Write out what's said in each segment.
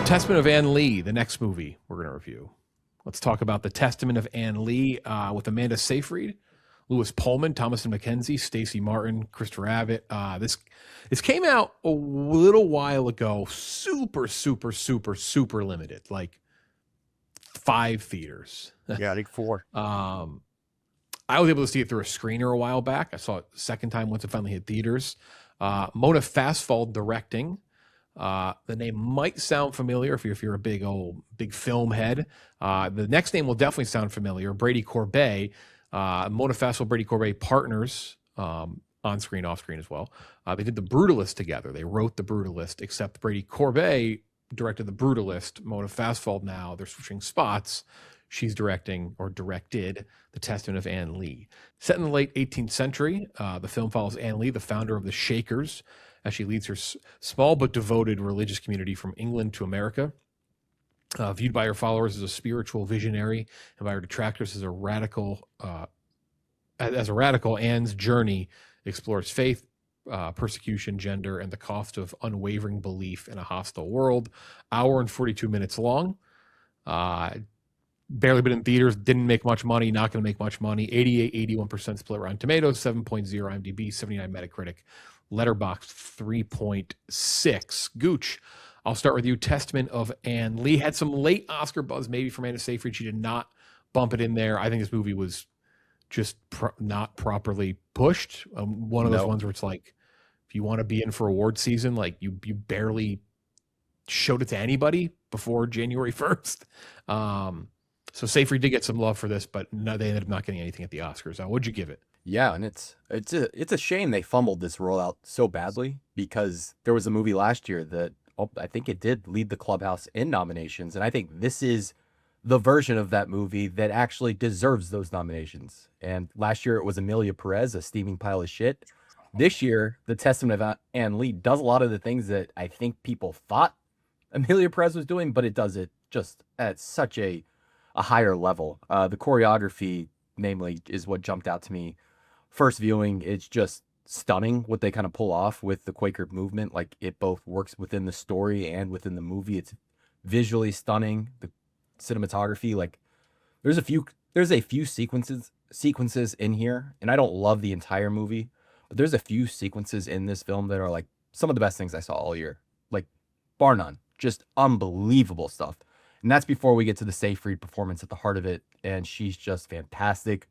Testament of Ann Lee, the next movie we're going to review. Let's talk about The Testament of Ann Lee with Amanda Seyfried, Lewis Pullman, Thomasin McKenzie, Stacey Martin, Christopher Abbott. This came out a little while ago. Super limited. Like 5 theaters. Yeah, I think 4. I was able to see it through a screener a while back. I saw it the second time once it finally hit theaters. Mona Fastfall directing. The name might sound familiar if you're a big film head. The next name will definitely sound familiar. Brady Corbet. Mona Fastfall, Brady Corbet partners on screen, off screen as well. They did The Brutalist together. They wrote The Brutalist, except Brady Corbet directed The Brutalist. Mona Fastfall now, they're switching spots. She's directed The Testament of Ann Lee. Set in the late 18th century, the film follows Ann Lee, the founder of the Shakers, as she leads her small but devoted religious community from England to America. Viewed by her followers as a spiritual visionary and by her detractors as a radical, Anne's journey explores faith, persecution, gender, and the cost of unwavering belief in a hostile world. Hour and 42 minutes long. Barely been in theaters, didn't make much money, not going to make much money. 81% split Rotten Tomatoes, 7.0 IMDb, 79 Metacritic, Letterboxd 3.6. Gooch, I'll start with you. Testament of Ann Lee had some late Oscar buzz, maybe from Amanda Seyfried. She did not bump it in there. I think this movie was just not properly pushed. One of those ones where it's like, if you want to be in for award season, like you barely showed it to anybody before January 1st. So Seyfried did get some love for this, but no, they ended up not getting anything at the Oscars. What'd you give it? Yeah, and it's a shame they fumbled this rollout so badly, because there was a movie last year that I think it did lead the clubhouse in nominations, and I think this is the version of that movie that actually deserves those nominations. And last year it was Emilia Perez, a steaming pile of shit. This year, The Testament of Ann Lee does a lot of the things that I think people thought Emilia Perez was doing, but it does it just at such a higher level. The choreography, namely, is what jumped out to me. First viewing, it's just stunning what they kind of pull off with the Quaker movement. Like, it both works within the story and within the movie. It's visually stunning. The cinematography, like, there's a few sequences in here, and I don't love the entire movie, but there's a few sequences in this film that are like some of the best things I saw all year. Like, bar none. Just unbelievable stuff. And that's before we get to the Seyfried performance at the heart of it. And she's just fantastic.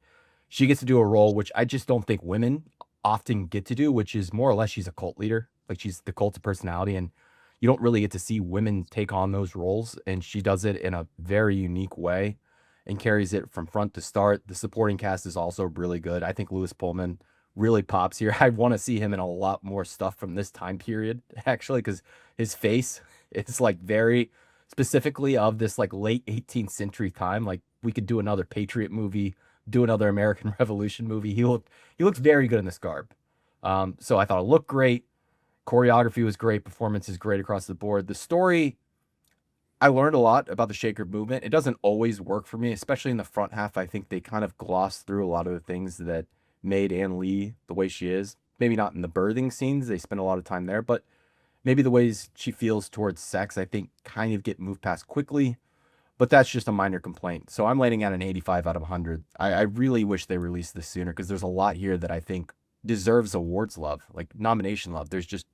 She gets to do a role which I just don't think women often get to do, which is more or less she's a cult leader. Like, she's the cult of personality. And you don't really get to see women take on those roles. And she does it in a very unique way and carries it from front to start. The supporting cast is also really good. I think Lewis Pullman really pops here. I want to see him in a lot more stuff from this time period, actually, because his face is like very specifically of this like late 18th century time. Like, we could do another Patriot movie, do another American Revolution movie. He looks very good in this garb. So I thought it looked great. Choreography was great. Performance is great across the board. The story, I learned a lot about the Shaker movement. It doesn't always work for me, especially in the front half. I think they kind of gloss through a lot of the things that made Ann Lee the way she is. Maybe not in the birthing scenes. They spend a lot of time there, but maybe the ways she feels towards sex, I think, kind of get moved past quickly, but that's just a minor complaint. So I'm landing at an 85 out of 100. I really wish they released this sooner, because there's a lot here that I think deserves awards love, like nomination love. There's just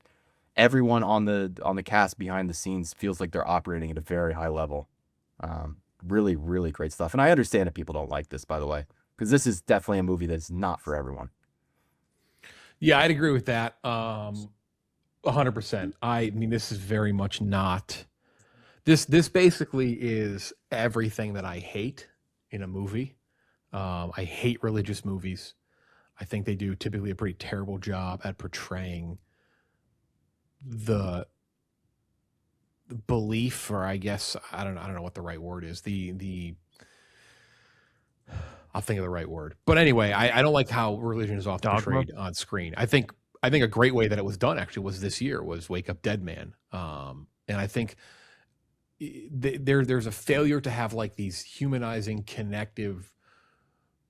everyone on the cast behind the scenes feels like they're operating at a very high level. Really, really great stuff. And I understand if people don't like this, by the way, because this is definitely a movie that's not for everyone. Yeah, I'd agree with that. 100%. I mean, this is very much not this basically is everything that I hate in a movie. I hate religious movies. I think they do typically a pretty terrible job at portraying the belief, or I guess I don't know what the right word is. I'll think of the right word. But anyway, I don't like how religion is often portrayed on screen. I think a great way that it was done actually was this year was Wake Up Dead Man. And I think there's a failure to have like these humanizing, connective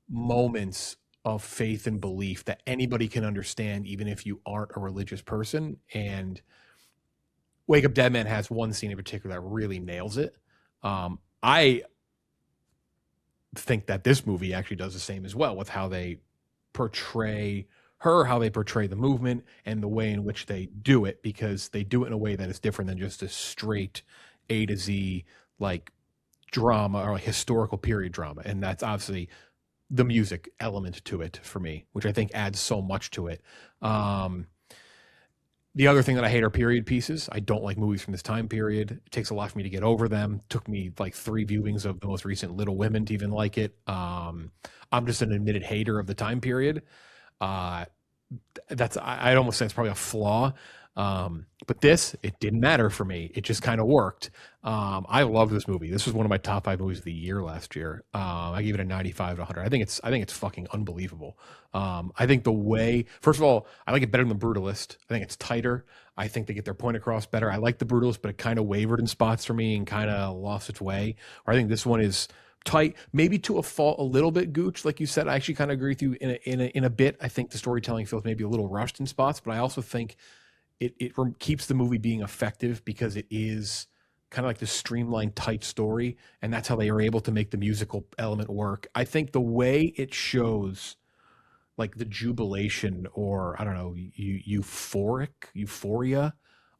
moments of faith and belief that anybody can understand, even if you aren't a religious person. And Wake Up Dead Man has one scene in particular that really nails it. I think that this movie actually does the same as well with how they portray her, how they portray the movement, and the way in which they do it, because they do it in a way that is different than just a straight A to Z like drama or like historical period drama. And that's obviously the music element to it for me, which I think adds so much to it. The other thing that I hate are period pieces. I don't like movies from this time period. It takes a lot for me to get over them. It took me like 3 viewings of the most recent Little Women to even like it. I'm just an admitted hater of the time period. I'd almost say it's probably a flaw. But it didn't matter for me. It just kind of worked. I love this movie. This was one of my top 5 movies of the year last year. I gave it a 95 to 100. I think it's fucking unbelievable. I think the way, first of all, I like it better than The Brutalist. I think it's tighter. I think they get their point across better. I like The Brutalist, but it kind of wavered in spots for me and kind of lost its way. Or I think this one is tight, maybe to a fault a little bit, Gooch. Like you said, I actually kind of agree with you in a bit. I think the storytelling feels maybe a little rushed in spots, but I also think it keeps the movie being effective because it is kind of like this streamlined, tight story, and that's how they are able to make the musical element work. I think the way it shows like the jubilation, or I don't know, euphoria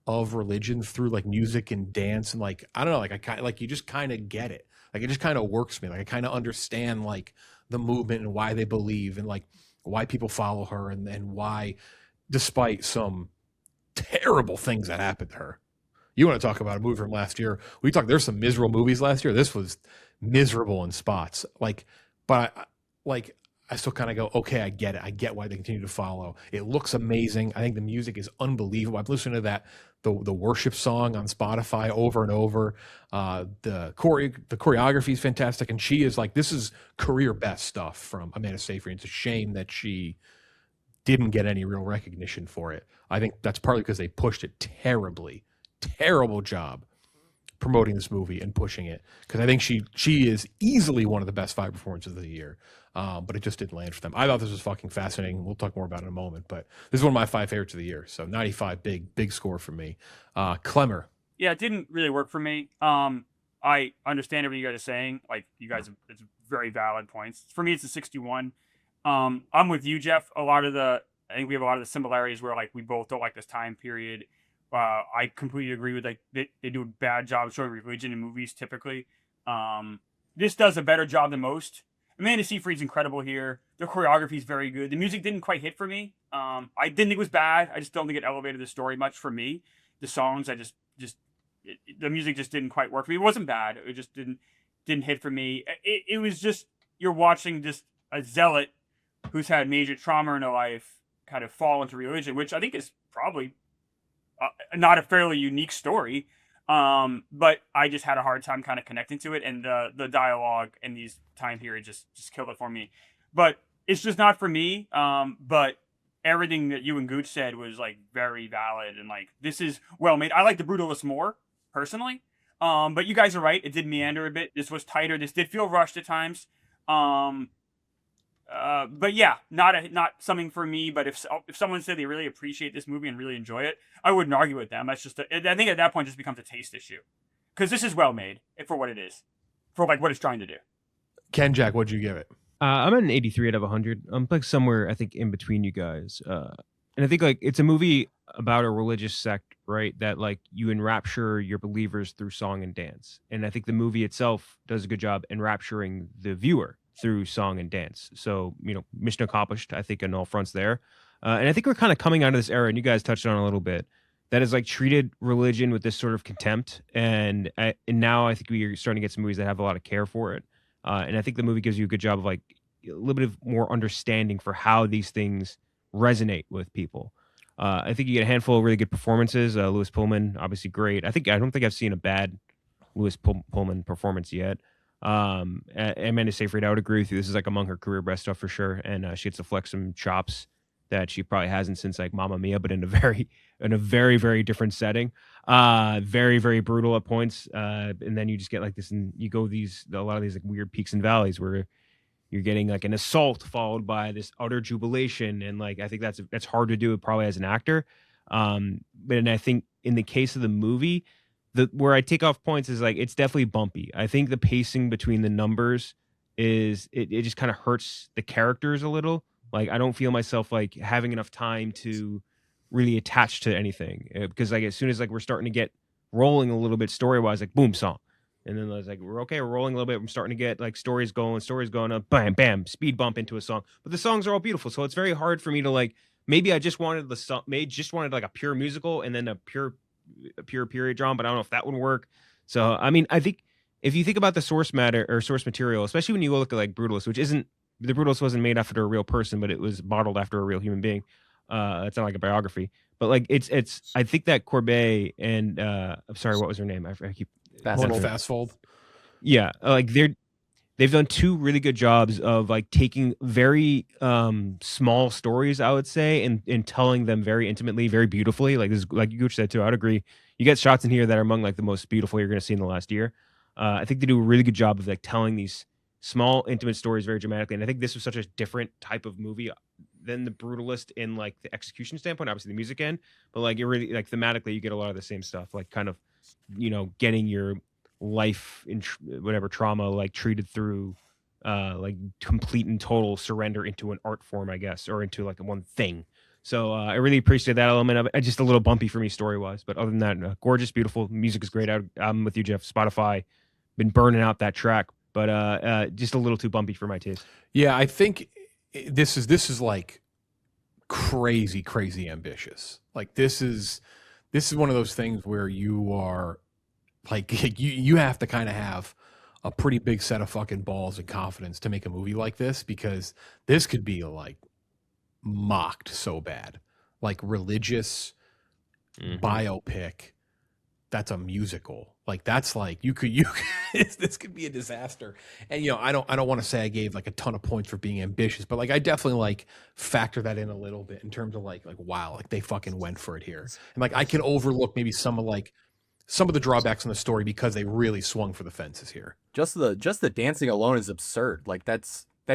of religion through like music and dance, and like I don't know, like you just kind of get it. Like it just kind of works for me. Like I kind of understand like the movement and why they believe and like why people follow her, and why, despite some terrible things that happened to her. You want to talk about a movie from last year? There's some miserable movies last year. This was miserable in spots. I still kind of go, okay, I get it. I get why they continue to follow. It looks amazing. I think the music is unbelievable. I've listened to the worship song on Spotify over and over. The choreography is fantastic, and she is like, this is career best stuff from Amanda Seyfried. It's a shame that she didn't get any real recognition for it. I think that's partly because they pushed it terribly. Terrible job promoting this movie and pushing it, because I think she is easily one of the best 5 performances of the year, but it just didn't land for them. I thought this was fucking fascinating. We'll talk more about it in a moment, but this is one of my 5 favorites of the year. So 95, big score for me. Klemmer. Yeah, it didn't really work for me. I understand everything you guys are saying. Like you guys, it's very valid points. For me, it's a 61. I'm with you, Jeff. I think we have a lot of the similarities where like we both don't like this time period. I completely agree with like they do a bad job showing religion in movies typically. This does a better job than most. Amanda Seyfried's incredible here. The choreography is very good. The music didn't quite hit for me. I didn't think it was bad. I just don't think it elevated the story much for me. The songs, the music just didn't quite work for me. It wasn't bad. It just didn't hit for me. It was just, you're watching just a zealot who's had major trauma in her life kind of fall into religion, which I think is probably not a fairly unique story. But I just had a hard time kind of connecting to it, and the dialogue in these time periods just killed it for me. But it's just not for me. But everything that you and Gooch said was like very valid, and like this is well made. I like The Brutalist more personally. But you guys are right. It did meander a bit. This was tighter. This did feel rushed at times. But yeah, not something for me. But if someone said they really appreciate this movie and really enjoy it, I wouldn't argue with them. That's just I think at that point it just becomes a taste issue, because this is well made for what it is, for like what it's trying to do. Kenjac, what'd you give it? I'm at an 83 out of 100. I'm like somewhere I think in between you guys. And I think like it's a movie about a religious sect, right? That like you enrapture your believers through song and dance. And I think the movie itself does a good job enrapturing the viewer through song and dance. So, mission accomplished, I think, on all fronts there. And I think we're kind of coming out of this era, and you guys touched on it a little bit, that has like treated religion with this sort of contempt. And now I think we're starting to get some movies that have a lot of care for it. And I think the movie gives you a good job of like a little bit of more understanding for how these things resonate with people. I think you get a handful of really good performances. Lewis Pullman, obviously great. I don't think I've seen a bad Lewis Pullman performance yet. Amanda Seyfried, I would agree with you. This is like among her career best stuff for sure. And she gets to flex some chops that she probably hasn't since like Mamma Mia, but in a very, very different setting. Very, very brutal at points. And then you just get like this, and you go a lot of these like weird peaks and valleys where you're getting like an assault followed by this utter jubilation. And like, I think that's hard to do probably as an actor. But and I think in the case of the movie, where I take off points is like it's definitely bumpy. I think the pacing between the numbers is it just kind of hurts the characters a little. Like I don't feel myself like having enough time to really attach to anything because like as soon as like we're starting to get rolling a little bit story wise, like boom, song. And then I was like, we're rolling a little bit. I'm starting to get like stories going up, bam, bam, speed bump into a song. But the songs are all beautiful. So it's very hard for me to like, maybe I just wanted the song, just wanted like a pure musical and then a pure period drama, but I don't know if that would work. So, I mean, I think if you think about the source matter or source material, especially when you look at like Brutalist, which isn't, the Brutalist wasn't made after a real person, but it was modeled after a real human being. It's not like a biography, but like it's, I think that Corbet and, I'm sorry, what was her name? I keep, Fastfold. yeah, like they've done two really good jobs of like taking very small stories, I would say, and telling them very intimately, very beautifully. Like this, like Gooch said too, I'd agree. You get shots in here that are among like the most beautiful you're going to see in the last year. I think they do a really good job of like telling these small, intimate stories very dramatically. And I think this was such a different type of movie than the Brutalist in like the execution standpoint, obviously the music end, but like it really like thematically you get a lot of the same stuff, like kind of, you know, getting your life in whatever trauma like treated through like complete and total surrender into an art form, I guess, or into like one thing. So I really appreciate that element of it. Just a little bumpy for me story wise, but other than that, gorgeous, beautiful music is great. I'm with you, Jeff. Spotify been burning out that track, but just a little too bumpy for my taste. Yeah, I think this is like crazy ambitious. Like this is one of those things where you are like you have to kind of have a pretty big set of fucking balls and confidence to make a movie like this, because this could be like mocked so bad, like religious biopic that's a musical. Like that's like you could this could be a disaster. And you know, I don't want to say I gave like a ton of points for being ambitious, but like I definitely like factor that in a little bit in terms of like wow, like they fucking went for it here. And like I can overlook maybe some of the drawbacks in the story because they really swung for the fences here. Just the dancing alone is absurd. Like that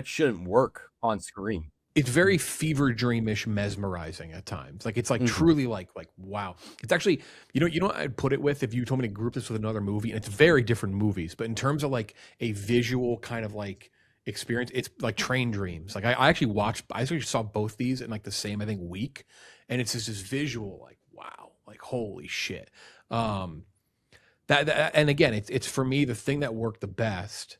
shouldn't work on screen. It's very fever dreamish, mesmerizing at times. Like it's like truly like wow. It's actually, you know what I'd put it with if you told me to group this with another movie, and it's very different movies, but in terms of like a visual kind of like experience, it's like Train Dreams. Like I actually saw both these in like the same, I think, week, and it's just this visual like wow, like holy shit. That and again, it's for me the thing that worked the best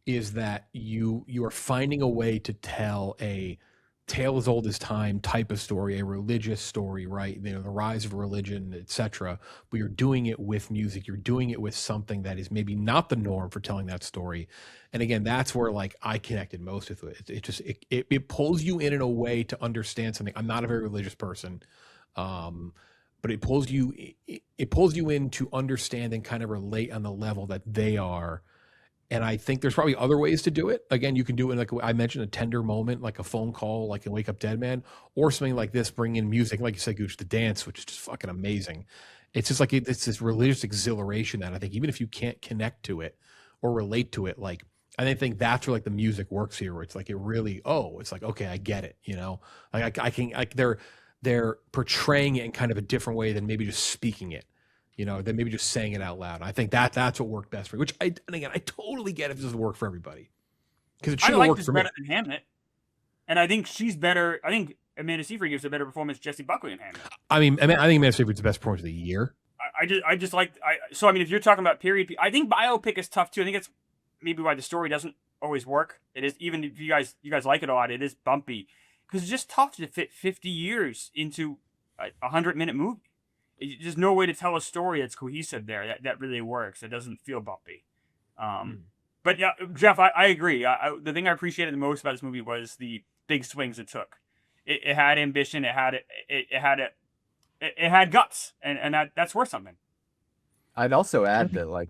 is that you are finding a way to tell a tale as old as time type of story, a religious story, right? You know, the rise of religion, etc. But you're doing it with music. You're doing it with something that is maybe not the norm for telling that story. And again, that's where like I connected most with it. It just it pulls you in a way to understand something. I'm not a very religious person, but it pulls you in to understand and kind of relate on the level that they are. And I think there's probably other ways to do it. Again, you can do it in like I mentioned, a tender moment, like a phone call, like in Wake Up Dead Man, or something like this, bring in music, like you said, Gooch, the dance, which is just fucking amazing. It's just like it's this religious exhilaration that I think even if you can't connect to it or relate to it, like I think that's where like the music works here, where it's like it really, it's like, okay, I get it, you know, like I can they're portraying it in kind of a different way than maybe just speaking it. You know, than maybe just saying it out loud. I think that's what worked best for me. Which I totally get if this doesn't work for everybody, because it should have worked for me. Better than Hamlet, and I think she's better. I think Amanda Seyfried gives a better performance than Jessie Buckley in Hamlet. I think Amanda Seyfried's the best performance of the year. I just like so I mean, if you're talking about period, I think biopic is tough too. I think it's maybe why the story doesn't always work. It is, even if you guys like it a lot, it is bumpy because it's just tough to fit 50 years into a 100-minute movie. There's no way to tell a story that's cohesive there. That really works. It doesn't feel bumpy. But yeah, Jeff, I agree. The thing I appreciated the most about this movie was the big swings it took. It had ambition. It had guts, and that's worth something. I'd also add that like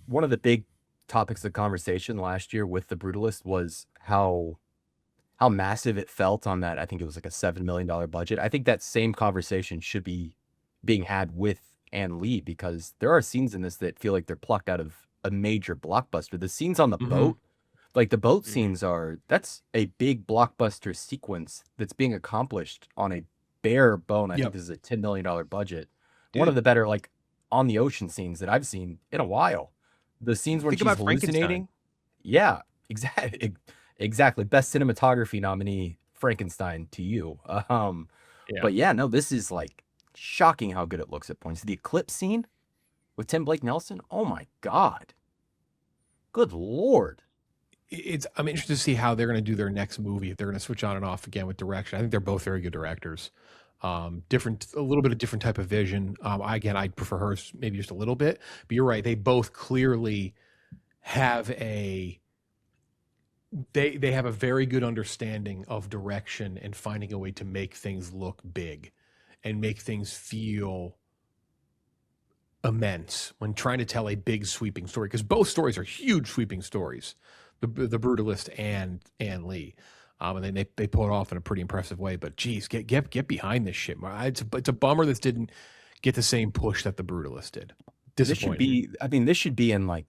one of the big topics of conversation last year with The Brutalist was how massive it felt on that. I think it was like a $7 million budget. I think that same conversation should be being had with Ann Lee, because there are scenes in this that feel like they're plucked out of a major blockbuster. The scenes on the boat, like the boat scenes that's a big blockbuster sequence that's being accomplished on a bare bone. I Yep. think this is a $10 million budget. One of the better like on the ocean scenes that I've seen in a while. The scenes when Think she's about Frankenstein. hallucinating. Yeah, exactly. Best cinematography nominee, Frankenstein, to you. Yeah. But yeah, no, this is like shocking how good it looks at points. The eclipse scene with Tim Blake Nelson. Oh my God. Good Lord. I'm interested to see how they're going to do their next movie. If they're going to switch on and off again with direction. I think they're both very good directors. A little bit of different type of vision. I prefer hers maybe just a little bit, but you're right. They both clearly have they have a very good understanding of direction and finding a way to make things look big and make things feel immense when trying to tell a big sweeping story, because both stories are huge sweeping stories, the Brutalist and Ann Lee, and then they pull it off in a pretty impressive way. But geez, get behind this shit. It's a bummer this didn't get the same push that the Brutalist did. Disappointing. This should be in like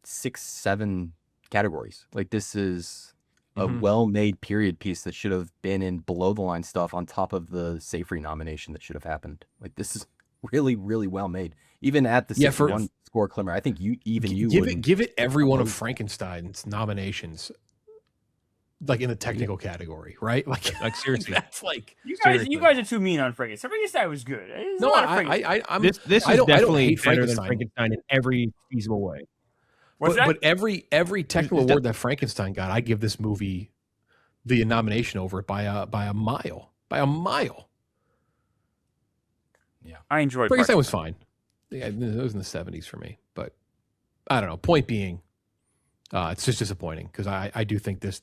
6-7 categories. Like this is a well-made period piece that should have been in below the line stuff on top of the Safety nomination that should have happened. Like this is really, really well made. Even at the 61 score, Klemmer, I think you give it every one of Frankenstein's nominations, like in the technical category, right? Like seriously, that's like you guys are too mean on Frankenstein. Frankenstein was good. No, I'm this is I don't definitely hate better than Frankenstein. Frankenstein in every feasible way. But every technical award that Frankenstein got, I give this movie the nomination over it by a mile. Yeah, I enjoyed. Frankenstein was fine. Yeah, it was in the 70s for me, but I don't know. Point being, it's just disappointing because I do think this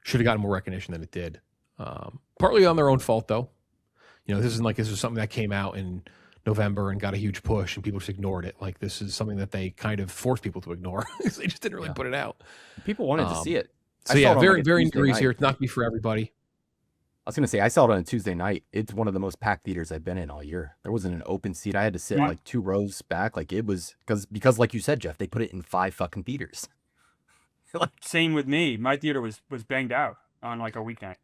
should have gotten more recognition than it did. Partly on their own fault, though. You know, this is something that came out in November and got a huge push, and people just ignored it. Like this is something that they kind of forced people to ignore. They just didn't really put it out. People wanted to see it. So yeah, very degrees here. It's not to be for everybody. I was gonna say I saw it on a Tuesday night. It's one of the most packed theaters I've been in all year. There wasn't an open seat. I had to sit like 2 rows back. Like it was because like you said, Jeff, they put it in 5 fucking theaters. Same with me. My theater was banged out on like a weeknight.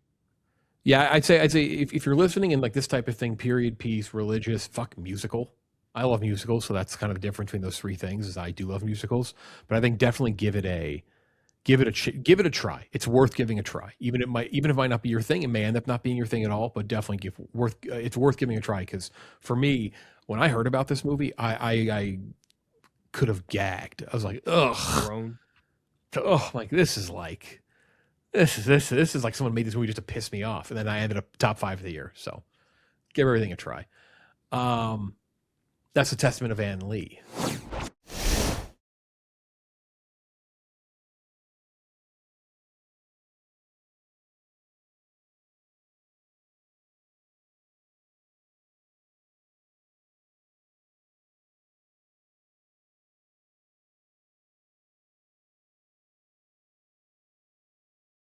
Yeah, I'd say if you're listening in like this type of thing, period piece, religious, musical. I love musicals, so that's kind of the difference between those 3 things. Is I do love musicals, but I think definitely give it a try. It's worth giving a try. Even if it might not be your thing, it may end up not being your thing at all. But definitely it's worth giving a try, because for me, when I heard about this movie, I could have gagged. I was like, ugh, like this is like someone made this movie just to piss me off, and then I ended up top 5 of the year. So give everything a try. That's a testament of Ann Lee.